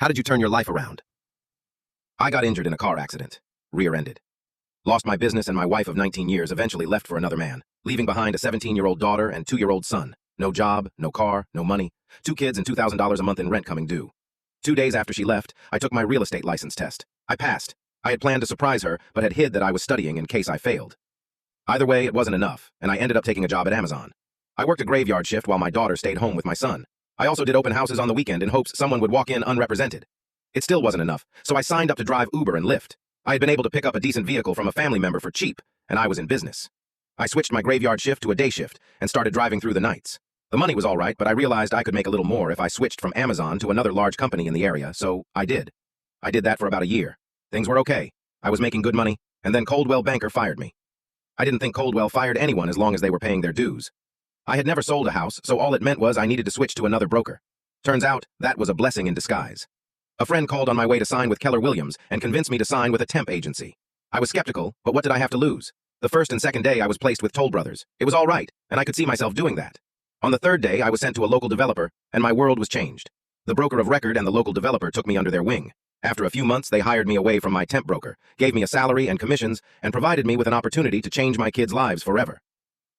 How did you turn your life around? I got injured in a car accident. Rear-ended. Lost my business, and my wife of 19 years eventually left for another man, leaving behind a 17-year-old daughter and 2-year-old son. No job, no car, no money. 2 kids and $2,000 a month in rent coming due. 2 days after she left, I took my real estate license test. I passed. I had planned to surprise her, but had hid that I was studying in case I failed. Either way, it wasn't enough, and I ended up taking a job at Amazon. I worked a graveyard shift while my daughter stayed home with my son. I also did open houses on the weekend in hopes someone would walk in unrepresented. It still wasn't enough, so I signed up to drive Uber and Lyft. I had been able to pick up a decent vehicle from a family member for cheap, and I was in business. I switched my graveyard shift to a day shift and started driving through the nights. The money was all right, but I realized I could make a little more if I switched from Amazon to another large company in the area, so I did. I did that for about a year. Things were okay. I was making good money, and then Coldwell Banker fired me. I didn't think Coldwell fired anyone as long as they were paying their dues. I had never sold a house, so all it meant was I needed to switch to another broker. Turns out, that was a blessing in disguise. A friend called on my way to sign with Keller Williams and convinced me to sign with a temp agency. I was skeptical, but what did I have to lose? The first and second day I was placed with Toll Brothers. It was all right, and I could see myself doing that. On the third day, I was sent to a local developer, and my world was changed. The broker of record and the local developer took me under their wing. After a few months, they hired me away from my temp broker, gave me a salary and commissions, and provided me with an opportunity to change my kids' lives forever.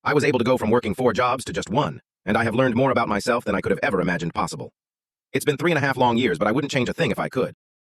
I was able to go from working 4 jobs to just 1, and I have learned more about myself than I could have ever imagined possible. It's been 3.5 long years, but I wouldn't change a thing if I could.